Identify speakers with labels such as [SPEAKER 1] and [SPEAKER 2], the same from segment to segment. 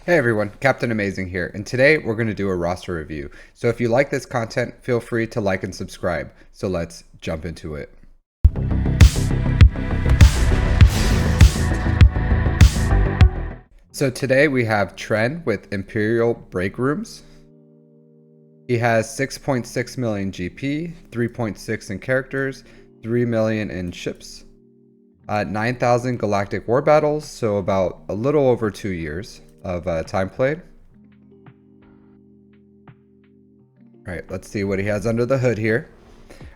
[SPEAKER 1] Hey everyone, Captain Amazing here, and today we're going to do a roster review. So if you like this content, feel free to like and subscribe. So let's jump into it. So today we have Tren with Imperial Break Rooms. He has 6.6 million GP, 3.6 in characters, 3 million in ships, 9,000 galactic war battles, so about a little over 2 years of time played. All right, let's see what he has under the hood here.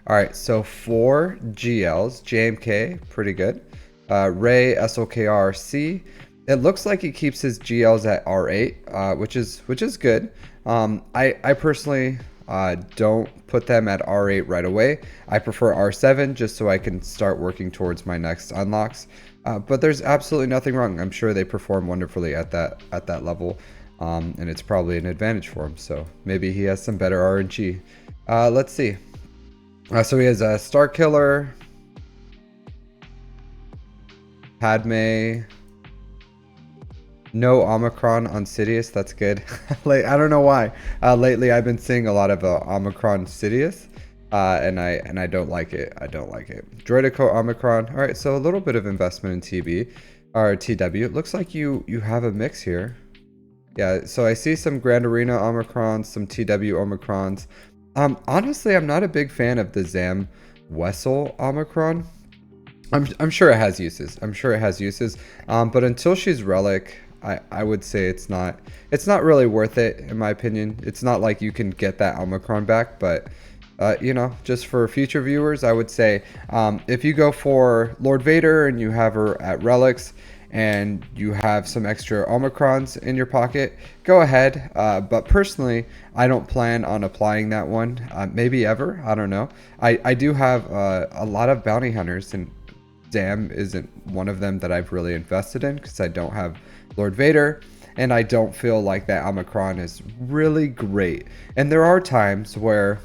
[SPEAKER 1] All right, so 4 GLs, JMK, pretty good. Ray, SLKRC. It looks like he keeps his GLs at R8, which is good. I personally don't put them at R8 right away. I prefer R7 just so I can start working towards my next unlocks. But there's absolutely nothing wrong. I'm sure they perform wonderfully at that level, and it's probably an advantage for him. So maybe he has some better RNG. Let's see. So he has a Star Killer, Padme, no Omicron on Sidious. That's good. I don't know why. Lately, I've been seeing a lot of Omicron Sidious, and I don't like it. I don't like it. Droidico Omicron. All right, so a little bit of investment in TB or TW. It looks like you have a mix here. Yeah. So I see some Grand Arena Omicrons, some TW Omicrons. Honestly, I'm not a big fan of the Zam Wessel Omicron. I'm sure it has uses. I'm sure it has uses. But until she's Relic, I would say it's not really worth it in my opinion. It's not like you can get that Omicron back, but you know, just for future viewers, I would say if you go for Lord Vader and you have her at Relics and you have some extra Omicrons in your pocket, go ahead. But personally, I don't plan on applying that one. Maybe ever. I don't know. I do have a lot of bounty hunters, and Zam isn't one of them that I've really invested in because I don't have Lord Vader, and I don't feel like that Omicron is really great. And there are times where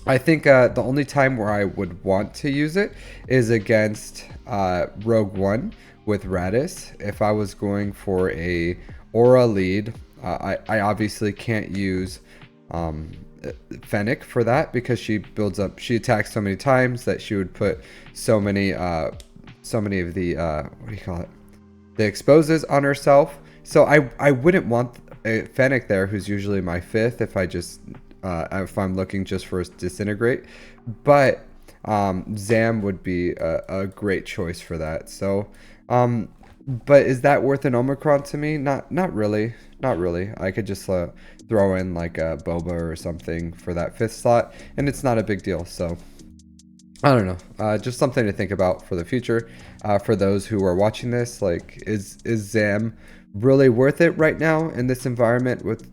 [SPEAKER 1] I think the only time where I would want to use it is against Rogue One with Radis. If I was going for a aura lead, I obviously can't use Fennec for that because she attacks so many times that she would put so many of the what do you call it, the exposes on herself. So I wouldn't want a Fennec there, who's usually my 5th if I'm looking just for a disintegrate. But Zam would be a great choice for that. So but is that worth an Omicron to me? Not really. Not really. I could just throw in like a Boba or something for that 5th slot, and it's not a big deal. So I don't know. Just something to think about for the future. For those who are watching this, like, is Zam really worth it right now in this environment? With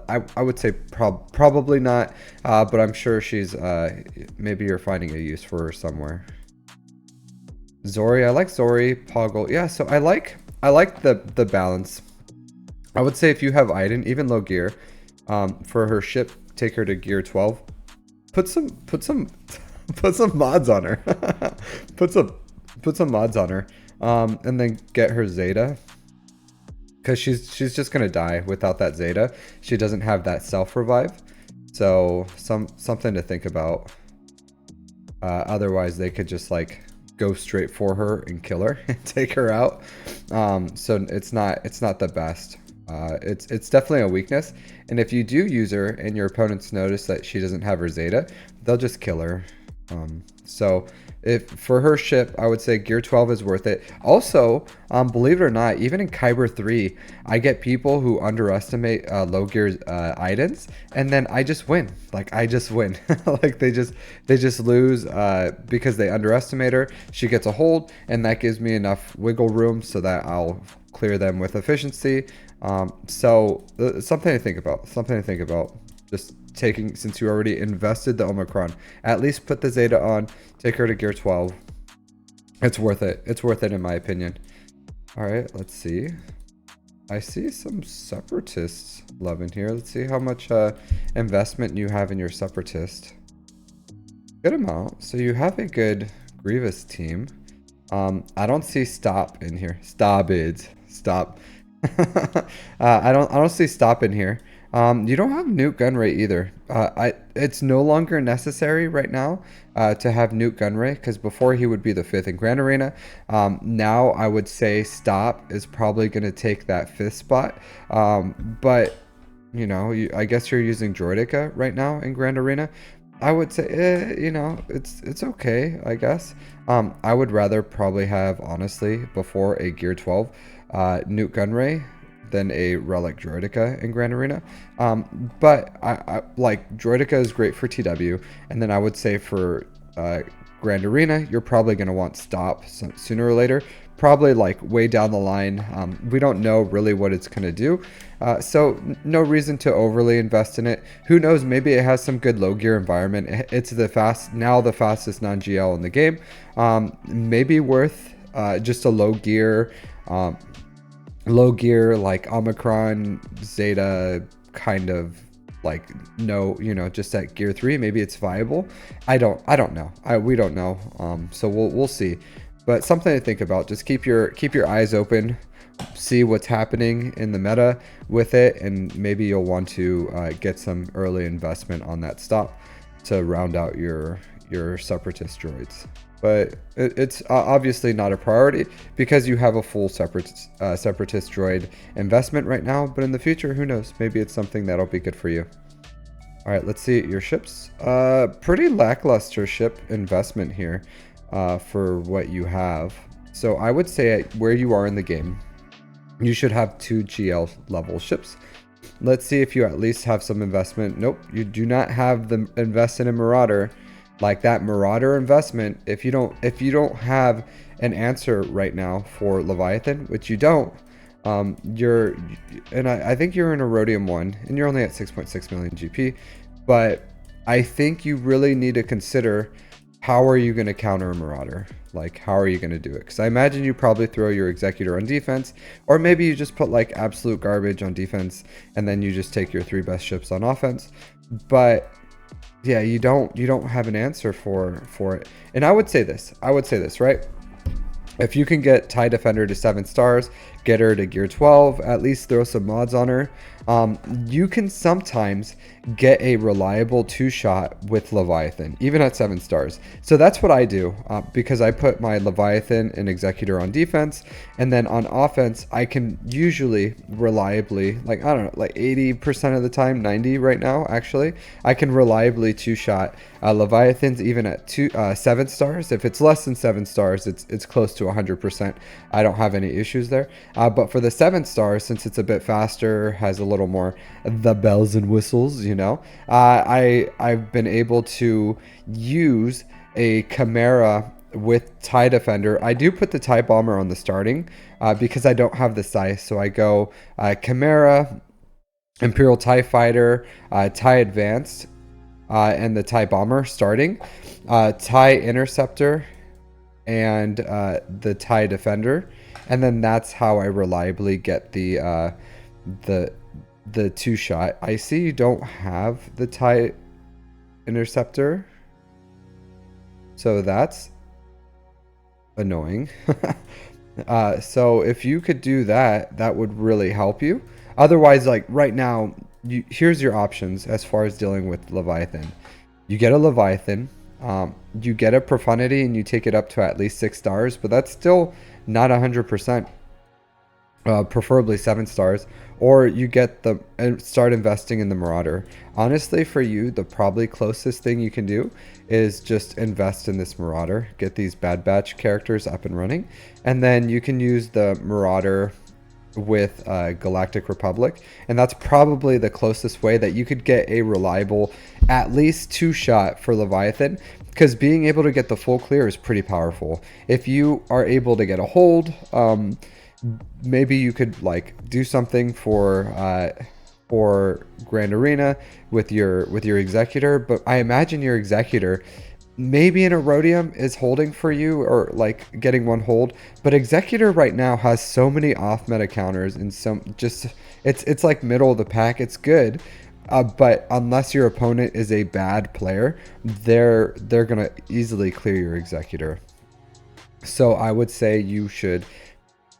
[SPEAKER 1] I would say probably not. But I'm sure she's maybe you're finding a use for her somewhere. Zori, I like Zori. Poggle, yeah. So I like the balance. I would say if you have Iden, even low gear, for her ship, take her to gear 12. Put some mods on her. put some mods on her. And then get her Zeta, because she's just gonna die without that Zeta. She doesn't have that self revive, so something to think about. Otherwise, they could just like go straight for her and kill her and take her out. So it's not the best. It's definitely a weakness, and if you do use her and your opponents notice that she doesn't have her Zeta, they'll just kill her. So if for her ship, I would say gear 12 is worth it. Also, believe it or not, even in Kyber 3, I get people who underestimate low gear items, and then I just win. Like, I just win. Like, they just lose because they underestimate her. She gets a hold, and that gives me enough wiggle room so that I'll clear them with efficiency. So something to think about. Something to think about. Just taking, since you already invested the Omicron, at least put the Zeta on, take her to gear 12. It's worth it. It's worth it in my opinion. All right, let's see. I see some separatists love in here. Let's see how much investment you have in your separatist. Good amount. So you have a good Grievous team. I don't see Stop in here. Stop. I don't see stopping here. You don't have nuke gun rate either. It's no longer necessary right now to have nuke gun rate because before he would be the fifth in Grand Arena. Now I would say stop is probably going to take that fifth spot. But you know, I guess you're using Droidica right now in Grand Arena. I would say, you know, it's okay, I guess. I would rather probably have, honestly, before a Gear 12 Newt Gunray than a Relic Droidica in Grand Arena. But I like Droidica is great for TW, and then I would say for Grand Arena, you're probably going to want stop sooner or later. Probably like way down the line. We don't know really what it's going to do. So no reason to overly invest in it. Who knows? Maybe it has some good low gear environment. It's the fastest non-GL in the game. Maybe worth just a low gear like Omicron Zeta kind of like just at Gear 3. Maybe it's viable. I don't know. We don't know. So we'll see. But something to think about. Just keep your eyes open, see what's happening in the meta with it, and maybe you'll want to get some early investment on that stop to round out your separatist droids. But it's obviously not a priority because you have a full separatist droid investment right now. But in the future, who knows? Maybe it's something that'll be good for you. All right, let's see your ships. Pretty lackluster ship investment here. For what you have. So I would say at where you are in the game, you should have 2 GL level ships. Let's see if you at least have some investment. Nope, you do not have the invest in a Marauder. Like that Marauder investment, if you don't have an answer right now for Leviathan, which you don't, I think you're in Aurodium 1 and you're only at 6.6 million GP, but I think you really need to consider how are you going to counter a Marauder? Like, how are you going to do it? Because I imagine you probably throw your Executor on defense, or maybe you just put like absolute garbage on defense, and then you just take your 3 best ships on offense. But yeah, you don't have an answer for it. And I would say this, right? If you can get TIE Defender to 7 stars, get her to Gear 12, at least throw some mods on her, you can sometimes get a reliable 2-shot with Leviathan, even at 7 stars. So that's what I do, because I put my Leviathan and Executor on defense, and then on offense, I can usually reliably, like, I don't know, like 80% of the time, 90 right now, actually, I can reliably 2-shot Leviathans even at 7 stars. If it's less than 7 stars, it's close to 100%. I don't have any issues there. But for the 7 stars, since it's a bit faster, has a little more the bells and whistles, I've been able to use a Chimera with TIE Defender. I do put the TIE Bomber on the starting because I don't have the size. So I go Chimera, Imperial TIE Fighter, TIE Advanced, and the TIE Bomber starting, TIE Interceptor, and the TIE Defender, and then that's how I reliably get the 2-shot. I see you don't have the TIE Interceptor, so that's annoying. So if you could do that, that would really help you. Otherwise, like right now, here's your options as far as dealing with Leviathan. You get a Leviathan, you get a Profundity, and you take it up to at least 6 stars, but that's still not 100%. Preferably 7 stars, or you get and start investing in the Marauder. Honestly, for you, the probably closest thing you can do is just invest in this Marauder, get these Bad Batch characters up and running, and then you can use the Marauder with Galactic Republic, and that's probably the closest way that you could get a reliable at least 2-shot for Leviathan, because being able to get the full clear is pretty powerful. If you are able to get a hold, maybe you could like do something for Grand Arena with your Executor, but I imagine your Executor maybe an Aurodium is holding for you, or like getting one hold, but Executor right now has so many off meta counters and it's like middle of the pack. It's good, but unless your opponent is a bad player, they're gonna easily clear your Executor. So I would say you should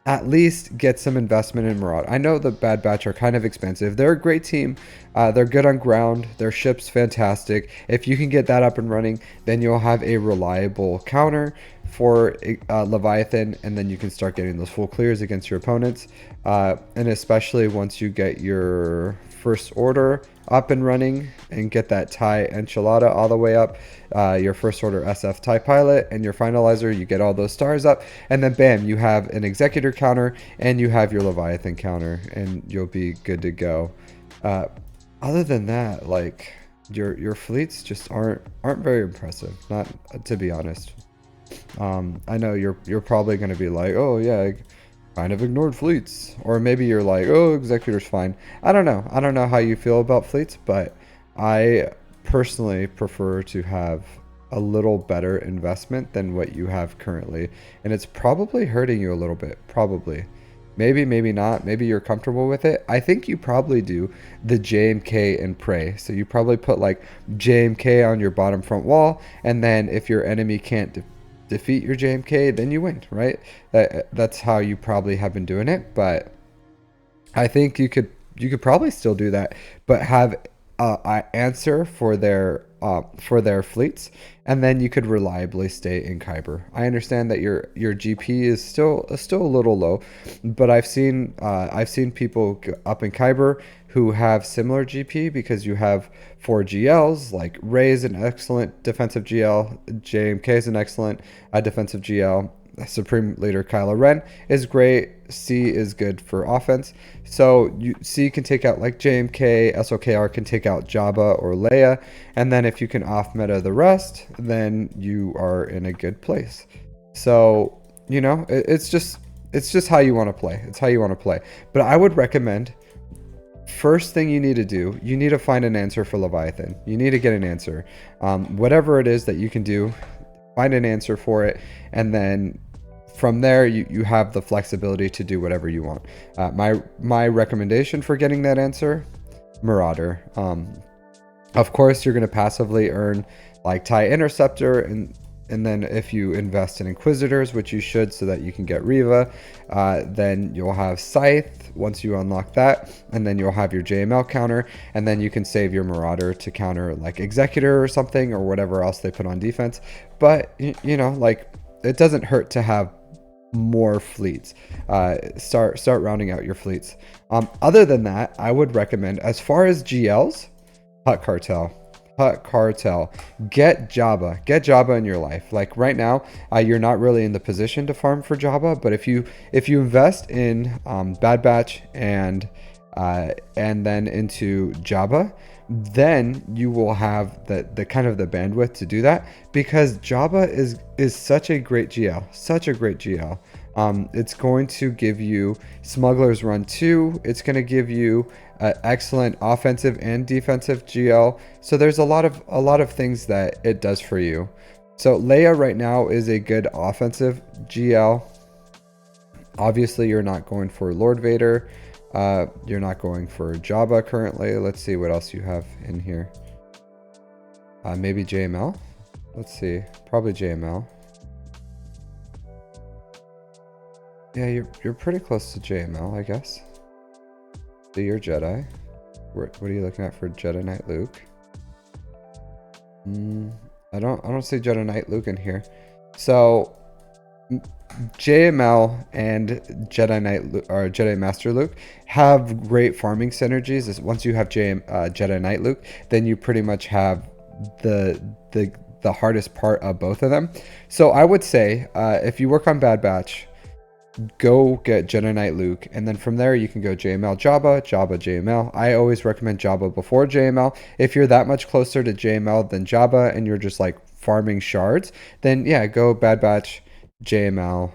[SPEAKER 1] at least get some investment in Marauder. I know the Bad Batch are kind of expensive. They're a great team. They're good on ground. Their ship's fantastic. If you can get that up and running, then you'll have a reliable counter for Leviathan, and then you can start getting those full clears against your opponents. And especially once you get your First Order up and running and get that TIE Enchilada all the way up, your First Order SF TIE Pilot and your Finalizer, you get all those stars up, and then bam, you have an Executor counter and you have your Leviathan counter, and you'll be good to go. Other than that, like your fleets just aren't very impressive, not to be honest. I know you're probably going to be like, oh yeah, kind of ignored fleets, or maybe you're like, oh, Executor's fine. I don't know how you feel about fleets, but I personally prefer to have a little better investment than what you have currently, and it's probably hurting you a little bit. Probably, maybe not. Maybe you're comfortable with it. I think you probably do the JMK and pray. So you probably put like JMK on your bottom front wall, and then if your enemy can't defeat your JMK, then you win, right? That's how you probably have been doing it. But I think you could probably still do that, but have an answer for their fleets, and then you could reliably stay in Kyber. I understand that your GP is still a little low, but I've seen people up in Kyber who have similar GP, because you have 4 GLs. Like Rey is an excellent defensive GL, JMK is an excellent defensive GL, Supreme Leader Kylo Ren is great, C is good for offense. So C can take out like JMK, SOKR can take out Jabba or Leia, and then if you can off meta the rest, then you are in a good place. So it's just how you want to play. It's how you want to play. But I would recommend, first thing you need to do, you need to find an answer for Leviathan. You need to get an answer. Whatever it is that you can do, find an answer for it, and then from there you have the flexibility to do whatever you want. My recommendation for getting that answer, Marauder. Of course, you're going to passively earn like TIE Interceptor, and then if you invest in Inquisitors, which you should, so that you can get Reva, then you'll have Scythe once you unlock that, and then you'll have your JML counter, and then you can save your Marauder to counter like Executor or something, or whatever else they put on defense. But like, it doesn't hurt to have more fleets. Start rounding out your fleets. Other than that, I would recommend, as far as GLs, Hut Cartel. Get Jabba in your life. Like right now, you're not really in the position to farm for Jabba, but if you invest in Bad Batch and then into Jabba, then you will have the kind of the bandwidth to do that, because Jabba is such a great GL, it's going to give you Smuggler's Run 2. It's going to give you excellent offensive and defensive GL. So there's a lot of things that it does for you. So Leia right now is a good offensive GL. Obviously, you're not going for Lord Vader. You're not going for Jabba currently. Let's see what else you have in here. Maybe JML. Let's see. Probably JML. Yeah, you're pretty close to JML, I guess. So you're Jedi. What are you looking at for Jedi Knight Luke? I don't see Jedi Knight Luke in here. So JML and Jedi Knight or Jedi Master Luke have great farming synergies. Once you have Jedi Knight Luke, then you pretty much have the hardest part of both of them. So I would say, if you work on Bad Batch, go get Jedi Knight Luke, and then from there you can go JML Jabba, JML. I always recommend Jabba before JML. If you're that much closer to JML than Jabba and you're just like farming shards, then yeah, go Bad Batch, JML,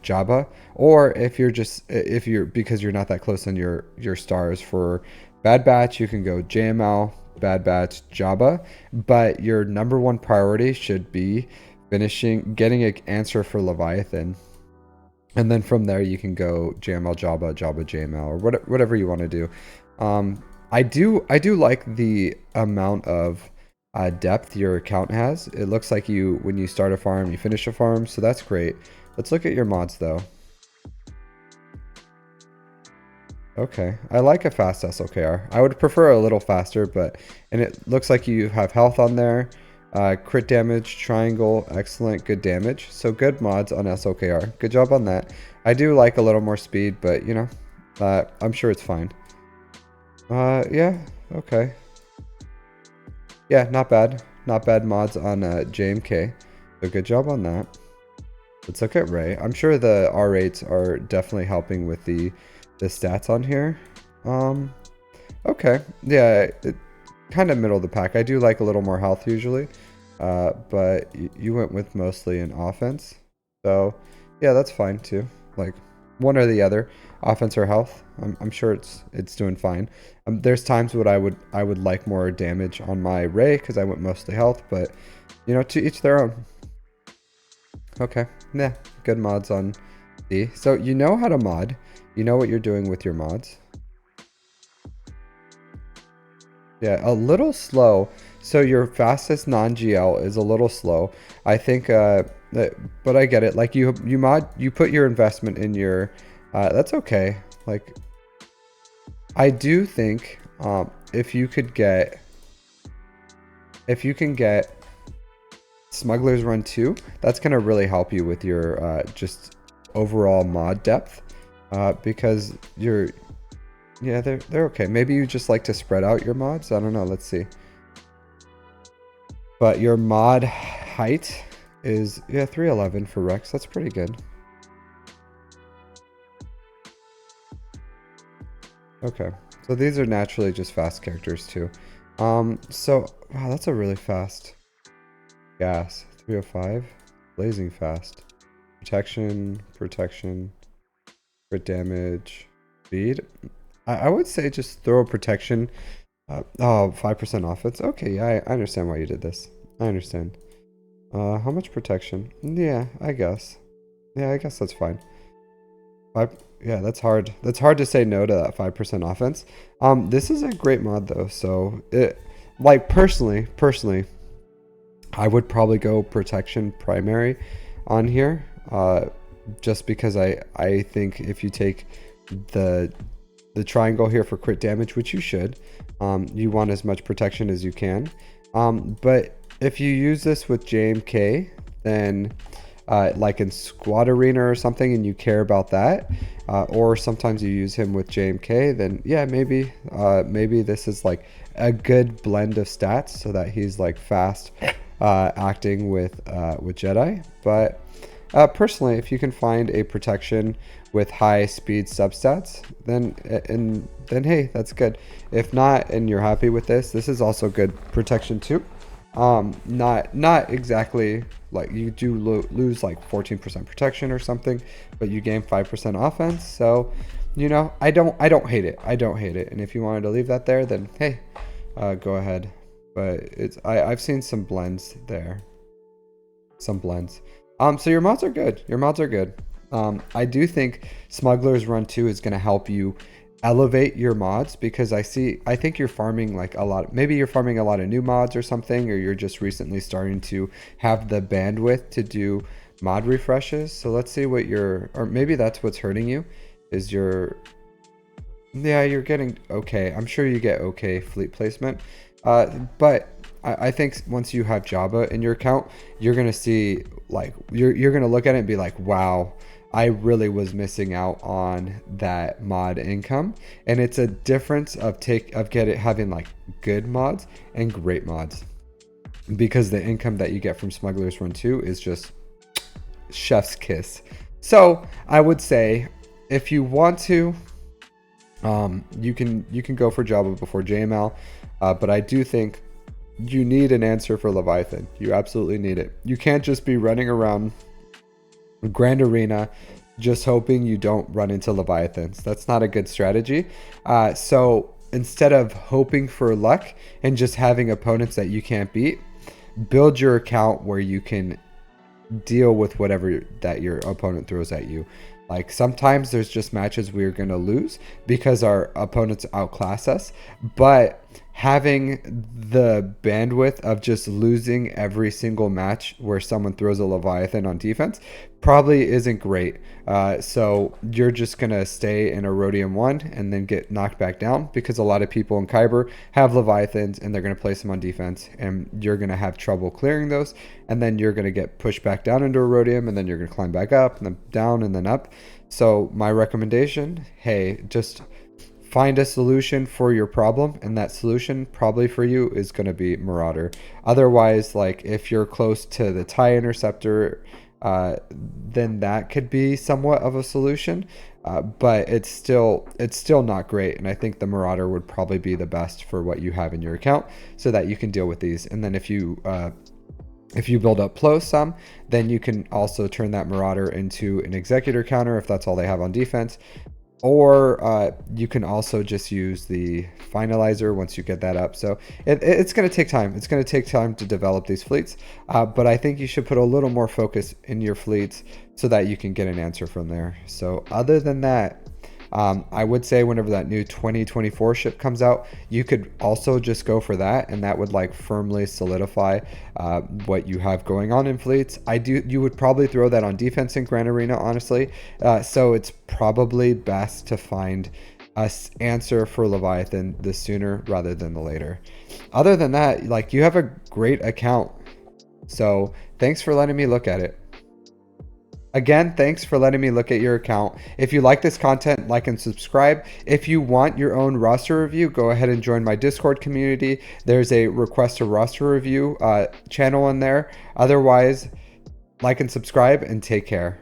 [SPEAKER 1] Jabba. Or if you're because you're not that close on your stars for Bad Batch, you can go JML, Bad Batch, Jabba. But your number one priority should be getting an answer for Leviathan. And then from there you can go JML Jabba, Jabba JML, or whatever you want to do. I do like the amount of depth your account has. It looks like when you start a farm, you finish a farm, so that's great. Let's look at your mods though. Okay, I like a fast SLKR. I would prefer a little faster, but and it looks like you have health on there, crit damage, triangle, excellent, good damage. So good mods on SLKR. Good job on that. I do like a little more speed, but you know, I'm sure it's fine. Yeah, okay. Yeah, not bad. Not bad mods on JMK. So good job on that. Let's look at Ray. I'm sure the R rates are definitely helping with the stats on here. Okay. Yeah, it kind of middle of the pack. I do like a little more health usually. But you went with mostly an offense. So, yeah, that's fine too. Like one or the other, offense or health. I'm sure it's doing fine. There's times when I would like more damage on my Ray because I went mostly health, but you know, to each their own. Okay, yeah, good mods on D. So you know how to mod. You know what you're doing with your mods. Yeah, a little slow. So your fastest non-GL is a little slow. I think, but I get it. Like you put your investment in your, that's okay. Like, I do think, if you can get Smuggler's Run 2, that's gonna really help you with your, just overall mod depth, because you're, yeah, they're okay. Maybe you just like to spread out your mods. I don't know. Let's see. But your mod height is, yeah, 311 for Rex. That's pretty good. Okay. So these are naturally just fast characters too. So wow, that's a really fast gas. 305. Blazing fast. Protection, crit damage, speed. I would say just throw a protection. Oh, 5% offense. Okay, yeah, I understand why you did this. I understand. How much protection? Yeah, I guess. Yeah, I guess that's fine. Yeah, that's hard. That's hard to say no to that 5% offense. This is a great mod though. So like personally, I would probably go protection primary on here. Just because I think if you take the triangle here for crit damage, which you should, you want as much protection as you can. But if you use this with JMK, then like in Squad Arena or something, and you care about that, or sometimes you use him with JMK, then yeah, maybe this is like a good blend of stats so that he's like fast acting with Jedi. But personally, if you can find a protection with high speed substats, then hey, that's good. If not, and you're happy with this is also good protection too. Not exactly like you do lose like 14% protection or something, but you gain 5% offense. So, you know, I don't hate it. I don't hate it. And if you wanted to leave that there, then hey, go ahead. But I've seen some blends there. Some blends. So your mods are good. Your mods are good. I do think Smuggler's Run 2 is going to help you elevate your mods, because I think you're farming like a lot. Maybe you're farming a lot of new mods or something, or you're just recently starting to have the bandwidth to do mod refreshes. So let's see what or maybe that's what's hurting you is yeah, you're getting okay. I'm sure you get okay fleet placement. But I think once you have Jabba in your account, you're gonna see like you're gonna look at it and be like, wow, I really was missing out on that mod income. And it's a difference of having like good mods and great mods, because the income that you get from Smuggler's Run 2 is just chef's kiss. So I would say if you want to, you can go for Jabba before JML, but I do think you need an answer for Leviathan. You absolutely need it. You can't just be running around Grand Arena just hoping you don't run into Leviathans. That's not a good strategy. So instead of hoping for luck and just having opponents that you can't beat, build your account where you can deal with whatever that your opponent throws at you. Like sometimes there's just matches we're going to lose because our opponents outclass us, but having the bandwidth of just losing every single match where someone throws a Leviathan on defense probably isn't great. So you're just going to stay in Aurodium 1 and then get knocked back down, because a lot of people in Kyber have Leviathans and they're going to place them on defense, and you're going to have trouble clearing those, and then you're going to get pushed back down into Aurodium, and then you're going to climb back up and then down and then up. So my recommendation, hey, just find a solution for your problem, and that solution probably for you is going to be Marauder. Otherwise, like if you're close to the TIE interceptor, then that could be somewhat of a solution, but it's still not great, and I think the Marauder would probably be the best for what you have in your account, so that you can deal with these. And then if you build up Plo some, then you can also turn that Marauder into an Executor counter if that's all they have on defense. Or you can also just use the finalizer once you get that up. So it's going to take time. It's going to take time to develop these fleets. But I think you should put a little more focus in your fleets so that you can get an answer from there. So other than that, I would say whenever that new 2024 ship comes out, you could also just go for that, and that would like firmly solidify what you have going on in fleets. You would probably throw that on defense in Grand Arena, honestly. So it's probably best to find a answer for Leviathan the sooner rather than the later. Other than that, like, you have a great account. So thanks for letting me look at it. Again, thanks for letting me look at your account. If you like this content, like and subscribe. If you want your own roster review, go ahead and join my Discord community. There's a request a roster review channel in there. Otherwise, like and subscribe, and take care.